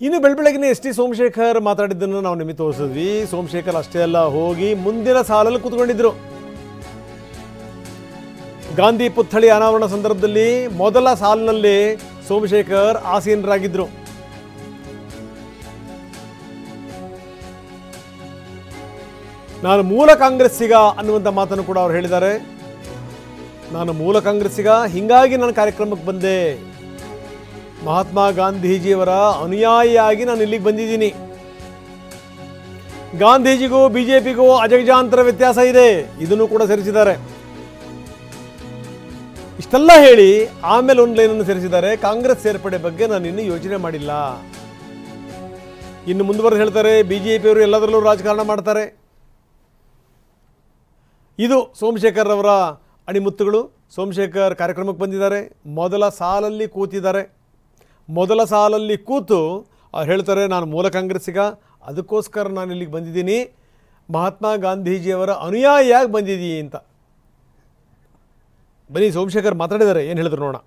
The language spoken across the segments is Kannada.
ಇನ್ನು ಬೆಳಬೆಳಗಿನ ಎಸ್ ಟಿ ಸೋಮಶೇಖರ್ ಮಾತಾಡಿದ್ದನ್ನು ನಾವು ನಿಮಗೆ ತೋರಿಸಿದ್ವಿ. ಸೋಮಶೇಖರ್ ಅಷ್ಟೇ ಅಲ್ಲ, ಹೋಗಿ ಮುಂದಿನ ಸಾಲಲ್ಲಿ ಕೂತ್ಕೊಂಡಿದ್ರು. ಗಾಂಧಿ ಪುತ್ಥಳಿ ಅನಾವರಣ ಸಂದರ್ಭದಲ್ಲಿ ಮೊದಲ ಸಾಲಿನಲ್ಲಿ ಸೋಮಶೇಖರ್ ಆಸೀನರಾಗಿದ್ರು. ನಾನು ಮೂಲ ಕಾಂಗ್ರೆಸ್ಸಿಗ ಅನ್ನುವಂಥ ಮಾತನ್ನು ಕೂಡ ಅವರು ಹೇಳಿದ್ದಾರೆ. ನಾನು ಮೂಲ ಕಾಂಗ್ರೆಸ್ಸಿಗ, ಹಿಂಗಾಗಿ ನಾನು ಕಾರ್ಯಕ್ರಮಕ್ಕೆ ಬಂದೆ. ಮಹಾತ್ಮ ಗಾಂಧೀಜಿಯವರ ಅನುಯಾಯಿಯಾಗಿ ನಾನು ಇಲ್ಲಿಗೆ ಬಂದಿದ್ದೀನಿ. ಗಾಂಧೀಜಿಗೂ ಬಿಜೆಪಿಗೂ ಅಜಗಜಾಂತರ ವ್ಯತ್ಯಾಸ ಇದೆ, ಇದನ್ನು ಕೂಡ ಸೇರಿಸಿದ್ದಾರೆ. ಇಷ್ಟೆಲ್ಲ ಹೇಳಿ ಆಮೇಲೆ ಒಂದು ಲೈನನ್ನು ಸೇರಿಸಿದ್ದಾರೆ, ಕಾಂಗ್ರೆಸ್ ಸೇರ್ಪಡೆ ಬಗ್ಗೆ ನಾನು ಇನ್ನೂ ಯೋಚನೆ ಮಾಡಿಲ್ಲ. ಇನ್ನು ಮುಂದುವರೆದು ಹೇಳ್ತಾರೆ, ಬಿಜೆಪಿಯವರು ಎಲ್ಲದರಲ್ಲೂ ರಾಜಕಾರಣ ಮಾಡ್ತಾರೆ. ಇದು ಸೋಮಶೇಖರ್ ಅವರ ಅಣಿಮುತ್ತುಗಳು. ಸೋಮಶೇಖರ್ ಕಾರ್ಯಕ್ರಮಕ್ಕೆ ಬಂದಿದ್ದಾರೆ, ಮೊದಲ ಸಾಲಲ್ಲಿ ಕೂತಿದ್ದಾರೆ. ಮೊದಲ ಸಾಲಲ್ಲಿ ಕೂತು ಅವ್ರು ಹೇಳ್ತಾರೆ, ನಾನು ಮೂಲ ಕಾಂಗ್ರೆಸ್ಸಿಗ, ಅದಕ್ಕೋಸ್ಕರ ನಾನು ಇಲ್ಲಿಗೆ ಬಂದಿದ್ದೀನಿ, ಮಹಾತ್ಮ ಗಾಂಧೀಜಿಯವರ ಅನುಯಾಯಿಯಾಗಿ ಬಂದಿದ್ದೀನಿ ಅಂತ. ಬನ್ನಿ ಸೋಮಶೇಖರ್ ಮಾತಾಡಿದ್ದಾರೆ, ಏನು ಹೇಳಿದ್ರು ನೋಡೋಣ.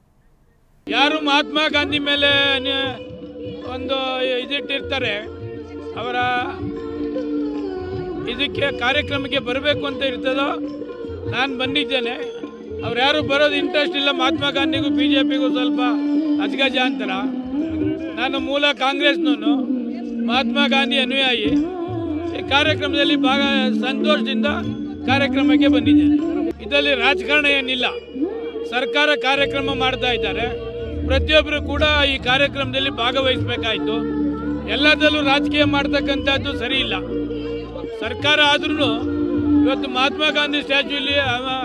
ಯಾರು ಮಹಾತ್ಮ ಗಾಂಧಿ ಮೇಲೆ ಒಂದು ಇದಿಟ್ಟಿರ್ತಾರೆ, ಅವರ ಇದಕ್ಕೆ ಕಾರ್ಯಕ್ರಮಕ್ಕೆ ಬರಬೇಕು ಅಂತ ಇರ್ತದೋ ನಾನು ಬಂದಿದ್ದೇನೆ. ಅವ್ರು ಯಾರು ಬರೋದು ಇಂಟ್ರೆಸ್ಟ್ ಇಲ್ಲ. ಮಹಾತ್ಮ ಗಾಂಧಿಗೂ ಬಿಜೆಪಿಗೂ ಸ್ವಲ್ಪ ಅಜಗಜಾಂತರ. ನಾನು ಮೂಲ ಕಾಂಗ್ರೆಸ್ನವನು, ಮಹಾತ್ಮ ಗಾಂಧಿ ಅನುಯಾಯಿ. ಈ ಕಾರ್ಯಕ್ರಮದಲ್ಲಿ ಸಂತೋಷದಿಂದ ಕಾರ್ಯಕ್ರಮಕ್ಕೆ ಬಂದಿದ್ದೇನೆ. ಇದರಲ್ಲಿ ರಾಜಕಾರಣ ಏನಿಲ್ಲ. ಸರ್ಕಾರ ಕಾರ್ಯಕ್ರಮ ಮಾಡ್ತಾ ಇದ್ದಾರೆ, ಪ್ರತಿಯೊಬ್ಬರು ಕೂಡ ಈ ಕಾರ್ಯಕ್ರಮದಲ್ಲಿ ಭಾಗವಹಿಸಬೇಕಾಯಿತು. ಎಲ್ಲದರಲ್ಲೂ ರಾಜಕೀಯ ಮಾಡ್ತಕ್ಕಂಥದ್ದು ಸರಿ ಇಲ್ಲ. ಸರ್ಕಾರ ಆದ್ರೂ ಇವತ್ತು ಮಹಾತ್ಮ ಗಾಂಧಿ ಸ್ಟ್ಯಾಚ್ಯೂಲಿ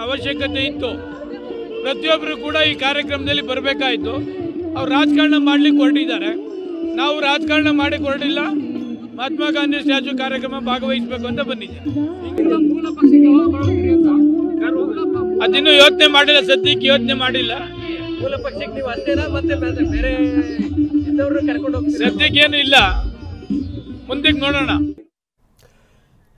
ಅವಶ್ಯಕತೆ ಇತ್ತು. ಪ್ರತಿಯೊಬ್ಬರು ಕೂಡ ಈ ಕಾರ್ಯಕ್ರಮದಲ್ಲಿ ಬರಬೇಕಾಯಿತು. ಅವ್ರು ರಾಜಕಾರಣ ಮಾಡ್ಲಿಕ್ಕೆ ಹೊರಟಿದ್ದಾರೆ, ನಾವು ರಾಜಕಾರಣ ಮಾಡಿ ಹೊರಟಿಲ್ಲ. ಮಹಾತ್ಮ ಗಾಂಧಿ ಸ್ಟ್ಯಾಚ್ಯೂ ಕಾರ್ಯಕ್ರಮ ಭಾಗವಹಿಸಬೇಕು ಅಂತ ಬಂದಿದ್ದೇನೆ. ಅದಿನ್ನೂ ಯೋಚನೆ ಮಾಡಿಲ್ಲ, ಸದ್ಯಕ್ಕೆ ಯೋಚನೆ ಮಾಡಿಲ್ಲ. ಮೂಲ ಪಕ್ಷಕ್ಕೆ ನೀವು ಅಷ್ಟೇನಾ ಮತ್ತೆ ಬೇರೆ ಕರ್ಕೊಂಡು ಹೋಗ್ತೀರಾ? ಸದ್ಯಕ್ಕೇನು ಇಲ್ಲ, ಮುಂದಕ್ಕೆ ನೋಡೋಣ.